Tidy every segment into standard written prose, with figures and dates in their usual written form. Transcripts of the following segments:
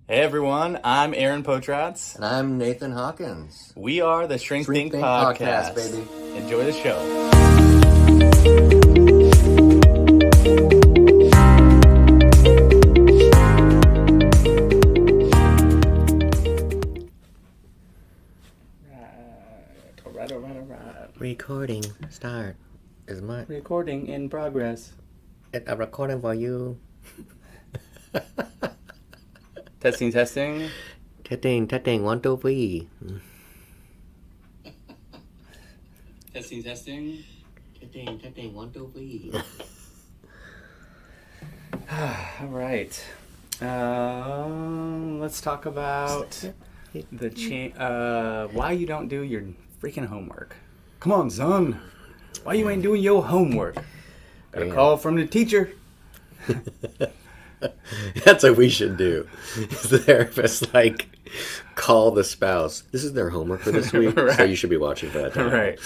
Hey everyone, I'm Aaron Potratz. And I'm Nathan Hawkins. We are the Shrink Think Podcast, Podcast. baby. Enjoy the show. Right. Recording start. Is my Recording in progress. a recording for you? Testing. Testing, 1, 2, 3. Testing. Testing, 1, 2, 3. All right. Let's talk about why you don't do your freaking homework. Come on, son. Why you ain't doing your homework? Got a call from the teacher. That's what we should do. The therapist, call the spouse. This is their homework for this week, Right. So you should be watching for that time. Right.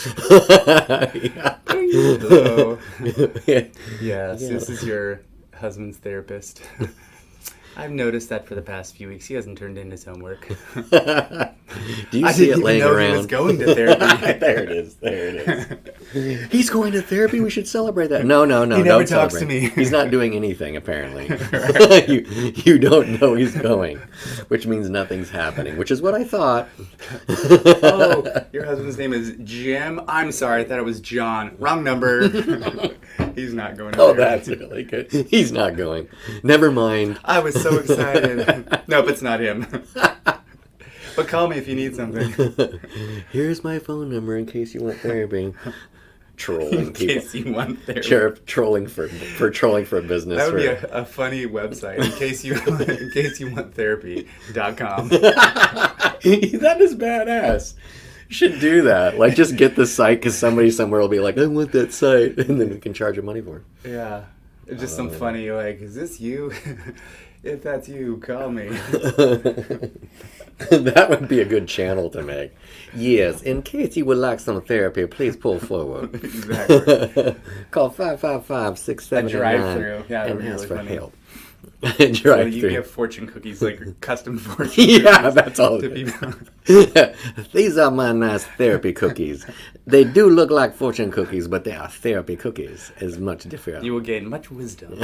Hello. Yes, this is your husband's therapist. I've noticed that for the past few weeks. He hasn't turned in his homework. Do you see it laying know around? He was going to therapy. There it is. He's going to therapy. We should celebrate that. No. He never don't talks to celebrate. me. He's not doing anything, apparently. You don't know he's going, which means nothing's happening, which is what I thought. Oh, your husband's name is Jim? I'm sorry, I thought it was John. Wrong number. He's not going to Oh, therapy. that's really good. He's not going. Never mind. I was so excited. Nope, it's not him. But call me if you need something. Here's my phone number in case you want therapy. Trolling In people. case you want therapy. Sure, trolling for trolling for business. That would be a funny website. In case you want therapy.com. That is badass. You should do that. Just get the site because somebody somewhere will be like, I want that site, and then we can charge you money for it. Yeah. It's just some funny, is this you? If that's you, call me. That would be a good channel to make. Yes, in case you would like some therapy, please pull forward. Exactly. Call 555-6789 A drive-through. Yeah, that and would be ask really for funny. help. So you Drive-through. give fortune cookies, custom fortune cookies. Yeah, that's all. To people. These are my nice therapy cookies. They do look like fortune cookies, but they are therapy cookies. It's much different. You will gain much wisdom.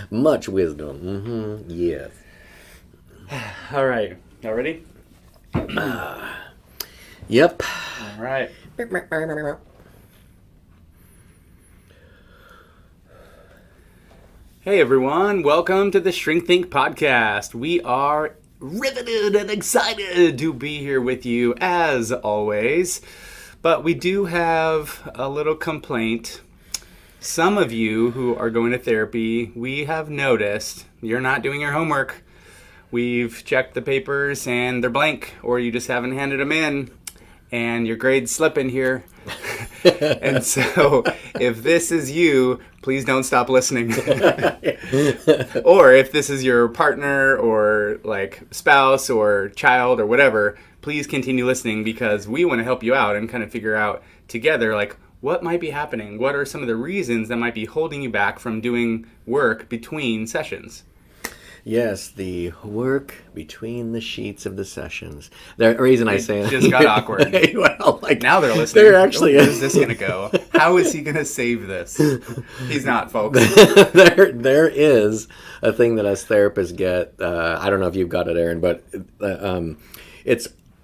Much wisdom. Yes. All right. Y'all ready? Yep. All right. Hey everyone, welcome to the Shrink Think Podcast. We are riveted and excited to be here with you as always. But we do have a little complaint. Some of you who are going to therapy, we have noticed you're not doing your homework. We've checked the papers and they're blank, or you just haven't handed them in, and your grade's slipping here. And so, if this is you, please don't stop listening. Or if this is your partner or spouse or child or whatever, please continue listening because we want to help you out and kind of figure out together what might be happening. What are some of the reasons that might be holding you back from doing work between sessions? Yes, the work between the sheets of the sessions. The reason I say It just got awkward. Well, Now they're listening. They're actually. Where's this going to go? How is he going to save this? He's not, folks. There is a thing that us therapists get. I don't know if you've got it, Aaron, but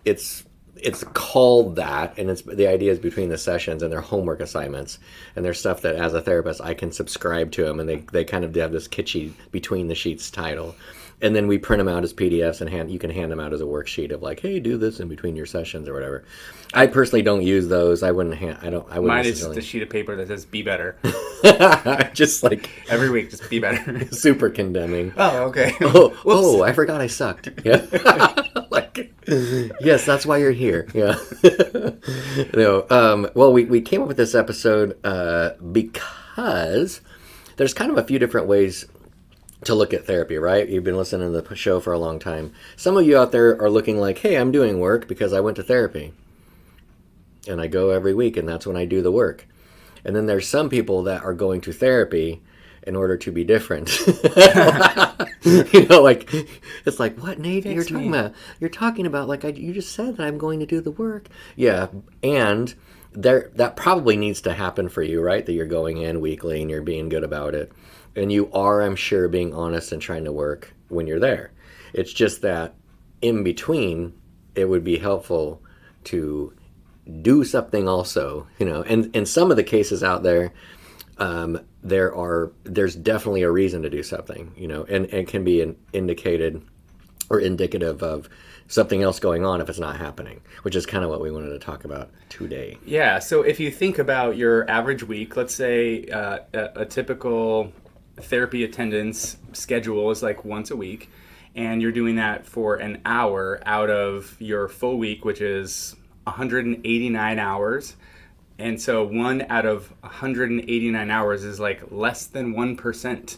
it's called that, and the idea is between the sessions, and their homework assignments, and there's stuff that as a therapist I can subscribe to them, and they kind of have this kitschy between the sheets title, and then we print them out as PDFs and you can hand them out as a worksheet of hey, do this in between your sessions or whatever. I personally don't use those. I wouldn't. I wouldn't. Mine is necessarily. just a sheet of paper that says "Be better." Just Every week, just be better. super condemning. Oh, okay. Oh, I forgot I sucked. Yeah. Yes, that's why you're here. Yeah. Well, we came up with this episode because there's kind of a few different ways to look at therapy, right? You've been listening to the show for a long time. Some of you out there are looking hey, I'm doing work because I went to therapy. And I go every week, and that's when I do the work. And then there's some people that are going to therapy in order to be different. Like, it's like, what, Nate? You're talking about like you just said that I'm going to do the work. Yeah, and that probably needs to happen for you, right? That you're going in weekly and you're being good about it, and you are, I'm sure, being honest and trying to work when you're there. It's just that in between, it would be helpful to do something also, and in some of the cases out there, there's definitely a reason to do something, and it can be indicated or indicative of something else going on if it's not happening, which is kind of what we wanted to talk about today. Yeah, so if you think about your average week, let's say a typical therapy attendance schedule is like once a week, and you're doing that for an hour out of your full week, which is 189 hours. And so 1 out of 189 hours is like less than 1%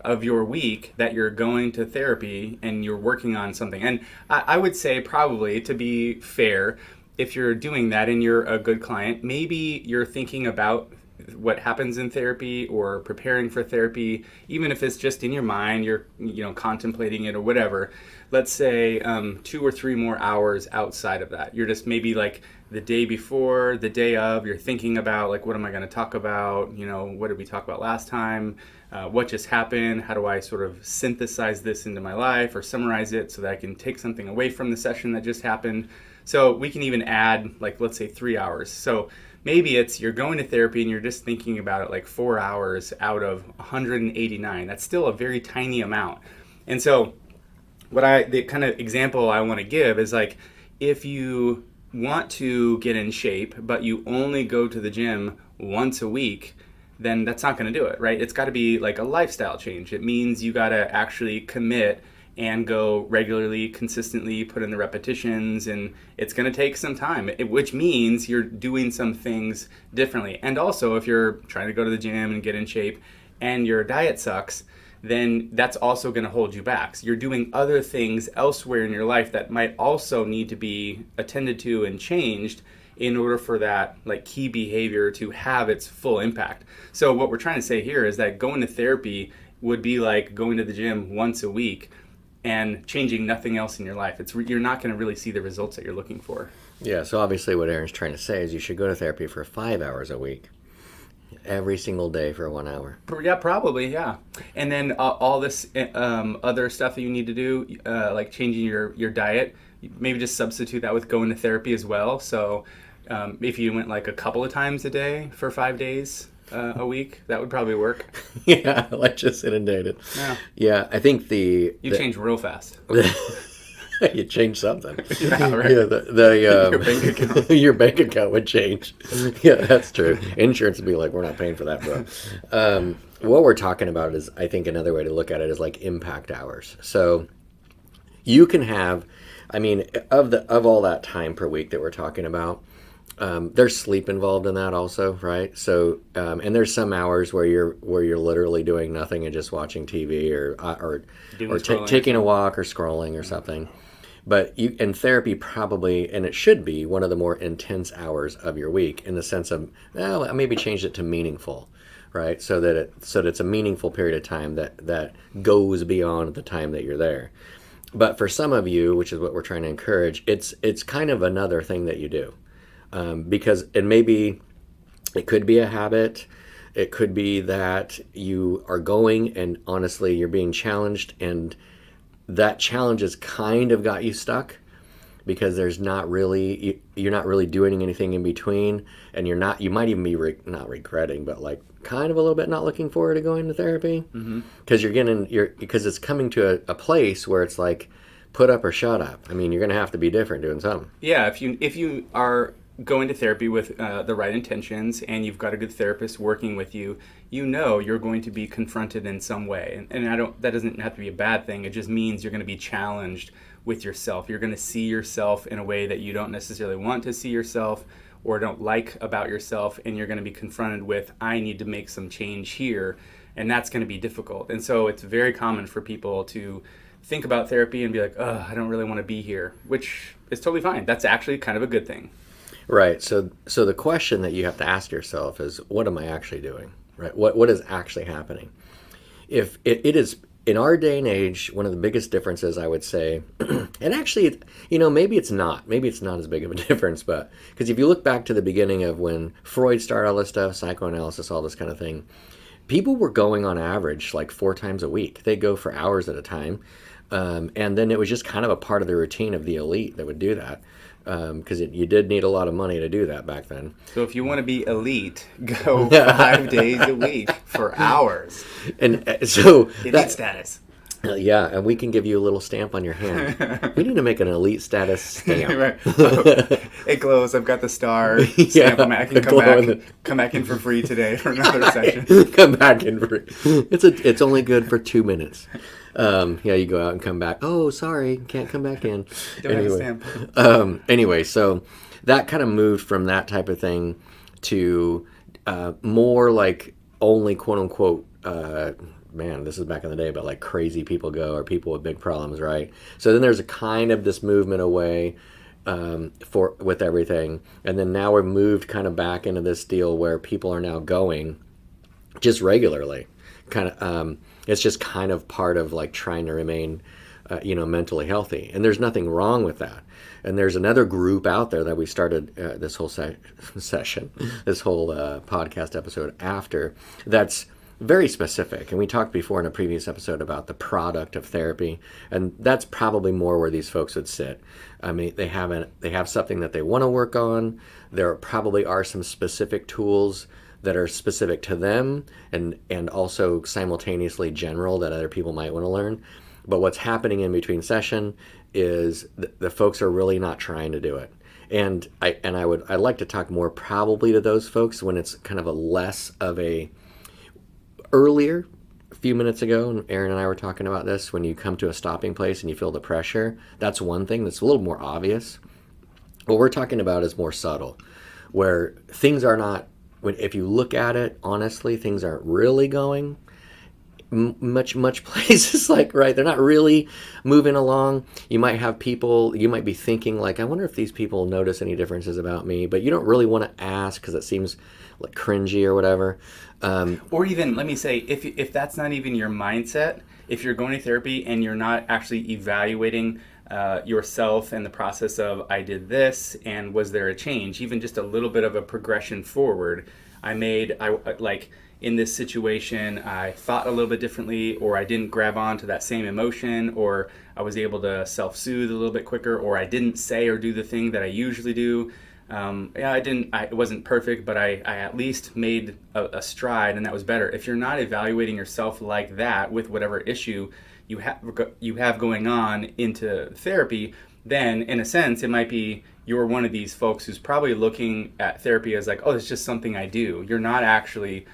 of your week that you're going to therapy and you're working on something. And I would say probably, to be fair, if you're doing that and you're a good client, maybe you're thinking about what happens in therapy or preparing for therapy, even if it's just in your mind, you're contemplating it or whatever. Let's say 2 or 3 more hours outside of that. You're just maybe like the day before, the day of, you're thinking about like, what am I going to talk about? What did we talk about last time? What just happened? How do I sort of synthesize this into my life or summarize it so that I can take something away from the session that just happened? So we can even add like, let's say 3 hours. So maybe it's you're going to therapy and you're just thinking about it like 4 hours out of 189. That's still a very tiny amount. And so the kind of example I want to give is like, if you want to get in shape, but you only go to the gym once a week, then that's not going to do it, right? It's got to be like a lifestyle change. It means you got to actually commit and go regularly, consistently, put in the repetitions, and it's going to take some time, which means you're doing some things differently. And also, if you're trying to go to the gym and get in shape and your diet sucks, then that's also going to hold you back. So you're doing other things elsewhere in your life that might also need to be attended to and changed in order for that like key behavior to have its full impact. So what we're trying to say here is that going to therapy would be like going to the gym once a week and changing nothing else in your life. You're not going to really see the results that you're looking for. Yeah, so obviously what Aaron's trying to say is you should go to therapy for 5 hours a week. Every single day for 1 hour. Yeah, probably, yeah. And then all this other stuff that you need to do, like changing your diet, maybe just substitute that with going to therapy as well. So if you went like a couple of times a day for 5 days a week, that would probably work. Yeah, like just inundated. Yeah, I think You change real fast. You change something. Yeah, right. Yeah, your bank account. Your bank account would change. Yeah, that's true. Insurance would be like, we're not paying for that, bro. What we're talking about is, I think another way to look at it is like impact hours. So you can have, of all that time per week that we're talking about, there's sleep involved in that also, right? So, and there's some hours where you're literally doing nothing and just watching TV or taking a walk or scrolling or something. But in therapy probably, and it should be, one of the more intense hours of your week in the sense of, well, I maybe changed it to meaningful, right? So that it's a meaningful period of time that goes beyond the time that you're there. But for some of you, which is what we're trying to encourage, it's kind of another thing that you do. Because it could be a habit. It could be that you are going and honestly you're being challenged, and that challenge has kind of got you stuck because you're not really doing anything in between, and you might even be not regretting, but like kind of a little bit not looking forward to going to therapy because because it's coming to a place where it's like put up or shut up. You're going to have to be different doing something. Yeah, if you are going to therapy with the right intentions and you've got a good therapist working with you, you're going to be confronted in some way. And that doesn't have to be a bad thing. It just means you're going to be challenged with yourself. You're going to see yourself in a way that you don't necessarily want to see yourself or don't like about yourself, and you're going to be confronted with, I need to make some change here, and that's going to be difficult. And so it's very common for people to think about therapy and be like, I don't really want to be here, which is totally fine. That's actually kind of a good thing. Right. So the question that you have to ask yourself is, what am I actually doing? Right. What is actually happening? if it is in our day and age, one of the biggest differences I would say, and actually, maybe it's not as big of a difference, but because if you look back to the beginning of when Freud started all this stuff, psychoanalysis, all this kind of thing, people were going on average like 4 times a week. They'd go for hours at a time. And then it was just kind of a part of the routine of the elite that would do that. Because you did need a lot of money to do that back then. So if you want to be elite, go 5 days a week for hours. And so elite status. Yeah, and we can give you a little stamp on your hand. We need to make an elite status stamp. Right. It glows. I've got the star stamp on it. I can come back in for free today for another session. Come back in for it's only good for 2 minutes. You go out and come back. Oh, sorry, can't come back in. Don't have a stamp. Anyway, so that kind of moved from that type of thing to more like only quote unquote. Man, this is back in the day, but like crazy people go, or people with big problems, right? So then there's a kind of this movement away with everything, and then now we're moved kind of back into this deal where people are now going just regularly. It's just kind of part of like trying to remain, mentally healthy, and there's nothing wrong with that. And there's another group out there that we started this whole session, this whole podcast episode after, that's very specific. And we talked before in a previous episode about the product of therapy, and that's probably more where these folks would sit. I mean, they have something that they want to work on. There probably are some specific tools that are specific to them and also simultaneously general that other people might want to learn. But what's happening in between session is the folks are really not trying to do it. And I'd like to talk more probably to those folks when it's kind of a less of a earlier, a few minutes ago, and Aaron and I were talking about this, when you come to a stopping place and you feel the pressure, that's one thing that's a little more obvious. What we're talking about is more subtle, where things are not, if you look at it honestly, things aren't really going much places like, right, they're not really moving along. You might have people, you might be thinking like, I wonder if these people notice any differences about me, but you don't really want to ask because it seems like cringy or whatever. Or even, let me say, if that's not even your mindset, if you're going to therapy and you're not actually evaluating yourself and the process of, I did this and was there a change, even just a little bit of a progression forward. In this situation, I thought a little bit differently, or I didn't grab on to that same emotion, or I was able to self-soothe a little bit quicker, or I didn't say or do the thing that I usually do. It wasn't perfect, but I at least made a stride, and that was better. If you're not evaluating yourself like that with whatever issue you have going on into therapy, then in a sense, it might be you're one of these folks who's probably looking at therapy as like, oh, it's just something I do. You're not actually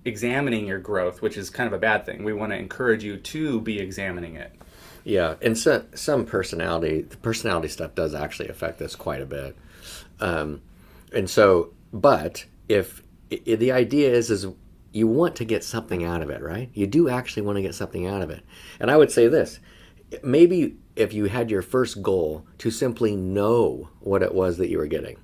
examining your growth, which is kind of a bad thing. We want to encourage you to be examining it. Yeah, and some personality stuff does actually affect this quite a bit. But if the idea is you want to get something out of it, right? You do actually want to get something out of it. And I would say this, maybe if you had your first goal to simply know what it was that you were getting,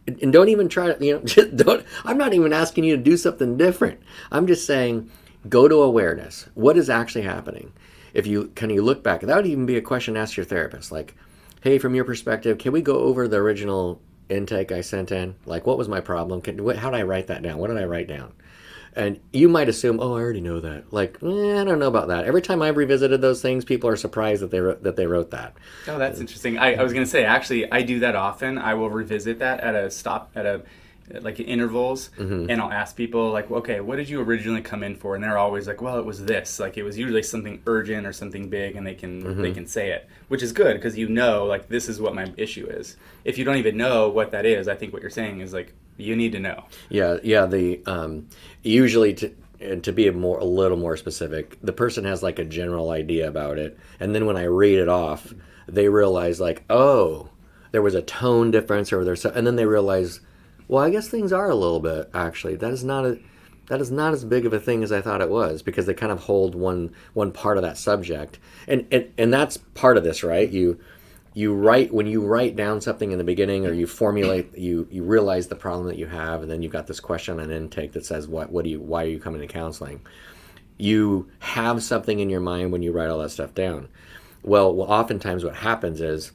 and don't even try to, I'm not even asking you to do something different. I'm just saying, go to awareness. What is actually happening? If you look back, that would even be a question to ask your therapist. Like, hey, from your perspective, can we go over the original intake I sent in? Like, what was my problem? How did I write that down? What did I write down? And you might assume, oh, I already know that. Like, I don't know about that. Every time I've revisited those things, people are surprised that they wrote that. Oh, that's interesting. I was going to say, actually, I do that often. I will revisit that at intervals, and I'll ask people like, okay, what did you originally come in for? And they're always like, well, it was this. Like, it was usually something urgent or something big, and they can say it, which is good because like, this is what my issue is. If you don't even know what that is, I think what you're saying is like, you need to know. Yeah. The usually to be a little more specific, the person has like a general idea about it, and then when I read it off, they realize like, oh, there was a tone difference, and then they realize, well, I guess things are a little bit actually. That is not as big of a thing as I thought it was, because they kind of hold one part of that subject, and that's part of this, right? When you write down something in the beginning, or you formulate, you realize the problem that you have, and then you've got this question on intake that says, why are you coming to counseling? you have something in your mind when you write all that stuff down. Well, oftentimes what happens is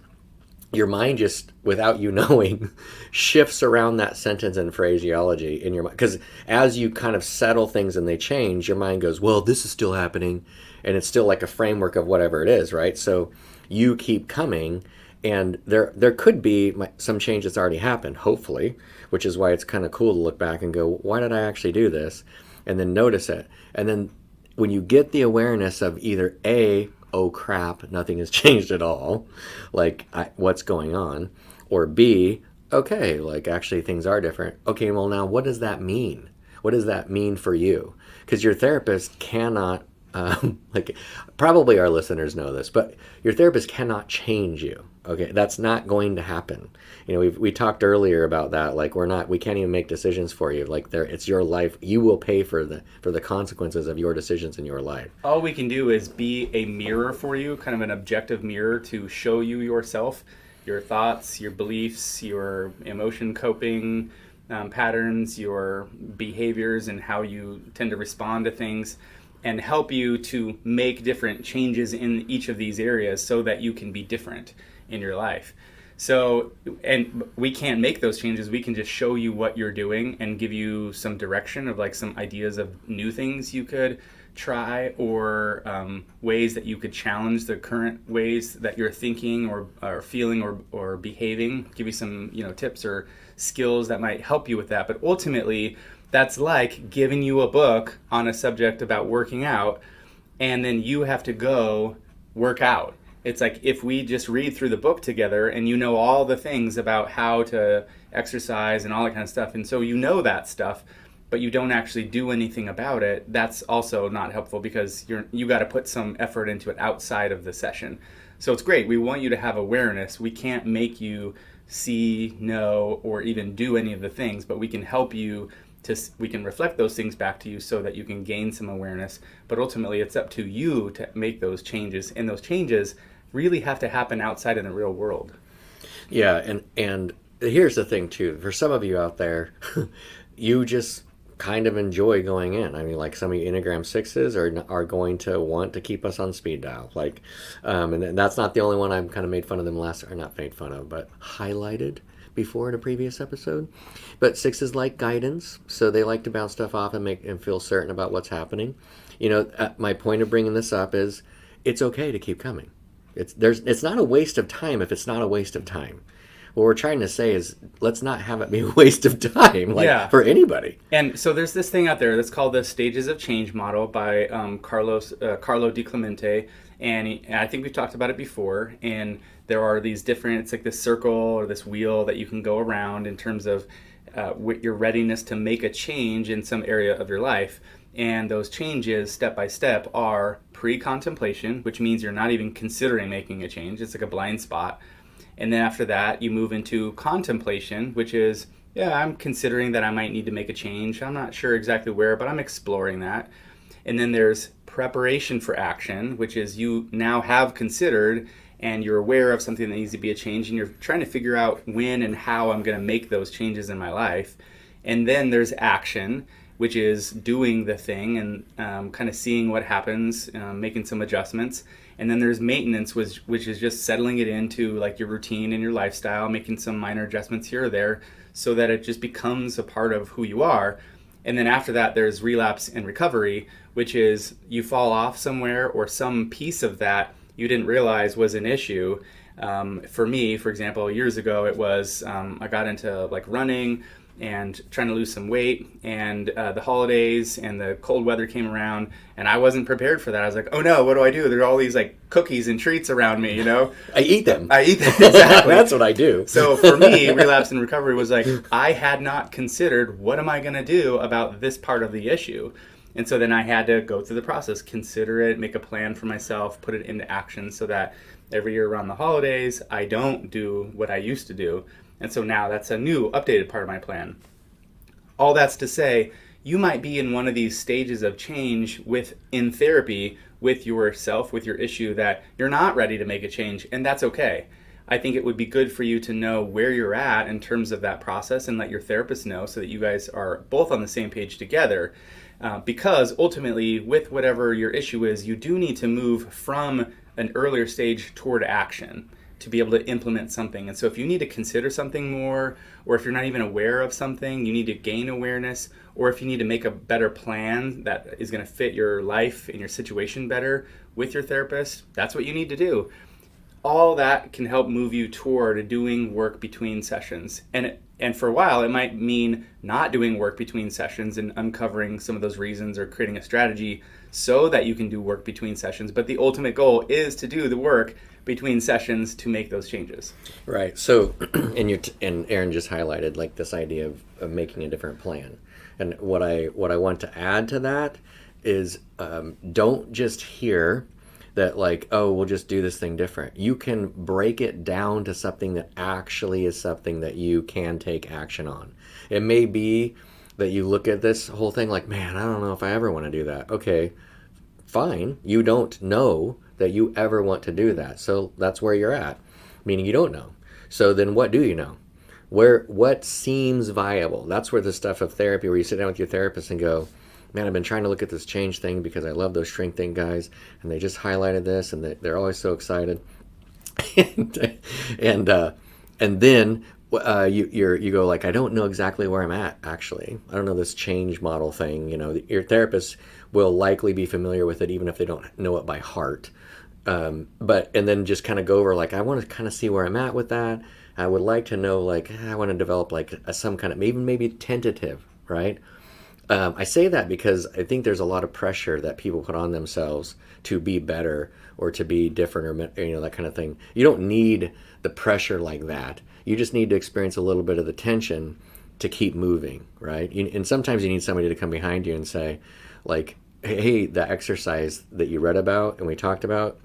your mind just, without you knowing, shifts around that sentence and phraseology in your mind. Because as you kind of settle things and they change, your mind goes, well, this is still happening. And it's still like a framework of whatever it is, right? So you keep coming, and there could be some change that's already happened, hopefully, which is why it's kind of cool to look back and go, why did I actually do this? And then notice it. And then when you get the awareness of either A, oh crap, nothing has changed at all, like what's going on, or B, okay, like actually things are different. Okay, well now what does that mean? What does that mean for you? Because your therapist cannot, like probably our listeners know this, but your therapist cannot change you. Okay, that's not going to happen. You know, we talked earlier about that. Like we can't even make decisions for you. Like it's your life. You will pay for the consequences of your decisions in your life. All we can do is be a mirror for you, kind of an objective mirror to show you yourself, your thoughts, your beliefs, your emotion coping patterns, your behaviors, and how you tend to respond to things, and help you to make different changes in each of these areas so that you can be different in your life. So, and we can't make those changes. We can just show you what you're doing and give you some direction of like some ideas of new things you could try, or ways that you could challenge the current ways that you're thinking or feeling or behaving. Give you some, tips or skills that might help you with that. But ultimately, that's like giving you a book on a subject about working out, and then you have to go work out. It's like if we just read through the book together and you know all the things about how to exercise and all that kind of stuff, and so you know that stuff, but you don't actually do anything about it, that's also not helpful, because you got to put some effort into it outside of the session. So it's great. We want you to have awareness. We can't make you see, know, or even do any of the things, but we can help you we can reflect those things back to you so that you can gain some awareness. But ultimately, it's up to you to make those changes, and those changes really have to happen outside in the real world. Yeah, and here's the thing too. For some of you out there, you just kind of enjoy going in. I mean, like some of you Enneagram 6s are going to want to keep us on speed dial. Like, and that's not the only one. I've kind of made fun of them not made fun of, but highlighted before in a previous episode. But 6s like guidance, so they like to bounce stuff off and feel certain about what's happening. My point of bringing this up is it's okay to keep coming. It's not a waste of time if it's not a waste of time. What we're trying to say is let's not have it be a waste of time, for anybody. And so there's this thing out there that's called the Stages of Change model by Carlo Di Clemente, and I think we've talked about it before. And there are these different, it's like this circle or this wheel that you can go around in terms of your readiness to make a change in some area of your life. And those changes, step by step, are pre-contemplation, which means you're not even considering making a change. It's like a blind spot. And then after that, you move into contemplation, which is, I'm considering that I might need to make a change. I'm not sure exactly where, but I'm exploring that. And then there's preparation for action, which is you now have considered and you're aware of something that needs to be a change, and you're trying to figure out when and how I'm going to make those changes in my life. And then there's action, which is doing the thing and kind of seeing what happens, making some adjustments. And then there's maintenance, which is just settling it into like your routine and your lifestyle, making some minor adjustments here or there so that it just becomes a part of who you are. And then after that, there's relapse and recovery, which is you fall off somewhere or some piece of that you didn't realize was an issue. For me, for example, years ago, it was I got into like running and trying to lose some weight, and the holidays and the cold weather came around, and I wasn't prepared for that. I was like, oh no, what do I do? There are all these like cookies and treats around me, I eat them. Exactly. That's what I do. So for me, relapse and recovery was like, I had not considered what am I going to do about this part of the issue. And so then I had to go through the process, consider it, make a plan for myself, put it into action so that every year around the holidays, I don't do what I used to do. And so now that's a new, updated part of my plan. All that's to say, you might be in one of these stages of change in therapy with yourself, with your issue, that you're not ready to make a change, and that's okay. I think it would be good for you to know where you're at in terms of that process and let your therapist know so that you guys are both on the same page together. Because ultimately, with whatever your issue is, you do need to move from an earlier stage toward action to be able to implement something. And so if you need to consider something more, or if you're not even aware of something, you need to gain awareness, or if you need to make a better plan that is going to fit your life and your situation better with your therapist, that's what you need to do. All that can help move you toward doing work between sessions. And for a while, it might mean not doing work between sessions and uncovering some of those reasons or creating a strategy so that you can do work between sessions. But the ultimate goal is to do the work between sessions to make those changes. Right. So, and Aaron just highlighted like this idea of making a different plan. And what I want to add to that is don't just hear that like, oh, we'll just do this thing different. You can break it down to something that actually is something that you can take action on. It may be that you look at this whole thing like, man, I don't know if I ever want to do that. Okay, fine. You don't know that you ever want to do that. So that's where you're at, meaning you don't know. So then what do you know? What seems viable? That's where the stuff of therapy, where you sit down with your therapist and go, man, I've been trying to look at this change thing because I love those Shrink Think guys, and they just highlighted this, and they're always so excited. and then you go like, I don't know exactly where I'm at, actually. I don't know this change model thing. You know, your therapist will likely be familiar with it even if they don't know it by heart. And then just kind of go over like, I want to kind of see where I'm at with that. I would like to know, like, I want to develop like some kind of maybe tentative, right? I say that because I think there's a lot of pressure that people put on themselves to be better or to be different, or, you know, that kind of thing. You don't need the pressure like that. You just need to experience a little bit of the tension to keep moving, right? And sometimes you need somebody to come behind you and say, like, hey, the exercise that you read about and we talked about,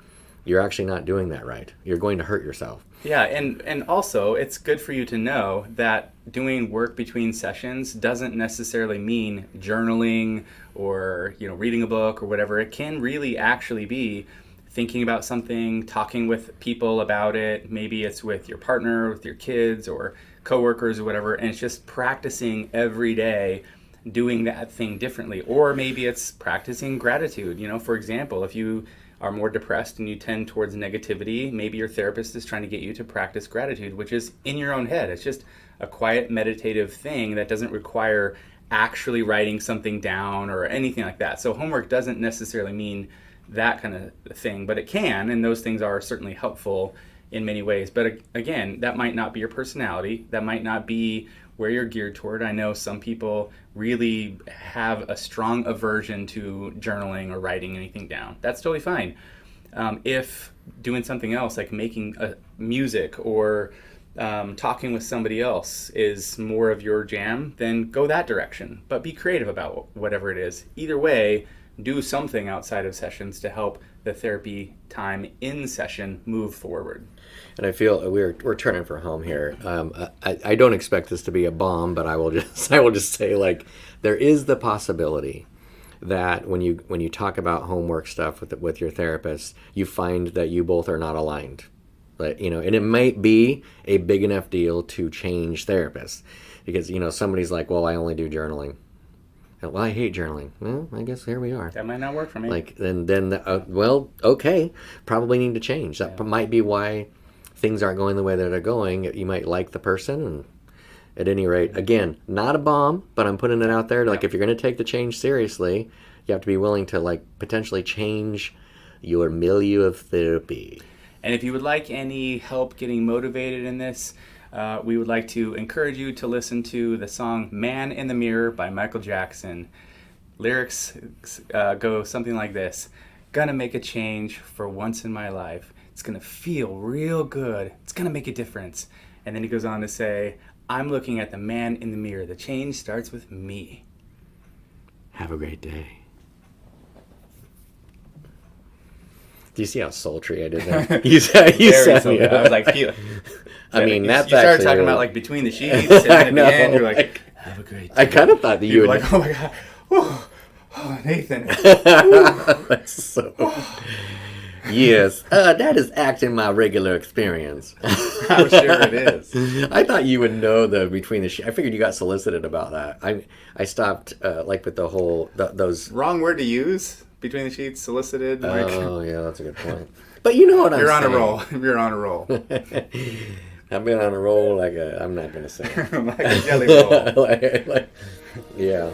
you're actually not doing that right. You're going to hurt yourself. Yeah, and also it's good for you to know that doing work between sessions doesn't necessarily mean journaling or, you know, reading a book or whatever. It can really actually be thinking about something, talking with people about it. Maybe it's with your partner, with your kids or coworkers or whatever, and it's just practicing every day doing that thing differently. Or maybe it's practicing gratitude. You know, for example, if you are more depressed and you tend towards negativity, maybe your therapist is trying to get you to practice gratitude, which is in your own head. It's just a quiet meditative thing that doesn't require actually writing something down or anything like that. So homework doesn't necessarily mean that kind of thing, but it can, and those things are certainly helpful in many ways. But again, that might not be your personality. That might not be where you're geared toward. I know some people really have a strong aversion to journaling or writing anything down. That's totally fine. If doing something else like making music or talking with somebody else is more of your jam, then go that direction. But be creative about whatever it is. Either way, do something outside of sessions to help the therapy time in session move forward. And I feel we're turning for home here. I don't expect this to be a bomb, but I will just say, like, there is the possibility that when you talk about homework stuff with your therapist, you find that you both are not aligned. Like, you know, and it might be a big enough deal to change therapists, because, you know, somebody's like, well, I only do journaling. Well, I hate journaling. Well, I guess here we are. That might not work for me. Like, well, okay, probably need to change. That might be why things aren't going the way that they're going. You might like the person, and at any rate, again, not a bomb, but I'm putting it out there. Like, if you're going to take the change seriously, you have to be willing to, like, potentially change your milieu of therapy. And if you would like any help getting motivated in this, we would like to encourage you to listen to the song Man in the Mirror by Michael Jackson. Lyrics go something like this: gonna make a change for once in my life. It's gonna feel real good. It's gonna make a difference. And then he goes on to say, I'm looking at the man in the mirror. The change starts with me. Have a great day. Do you see how sultry I did that? You said me. I was like, I mean, that's you started actually talking about like between the sheets, and then at the end, you're like, have a great day. I kind of thought that you were would. Like, oh my god, oh, Nathan. That's so. Yes, that is acting my regular experience. I'm sure it is. I thought you would know the between the sheets. I figured you got solicited about that. I stopped like with the whole those. Wrong word to use. Between the sheets, solicited. Oh yeah, that's a good point. But you know what I'm You're saying. on a roll. You're on a roll. I've been on a roll like I'm not gonna say it. Like a jelly roll. Yeah.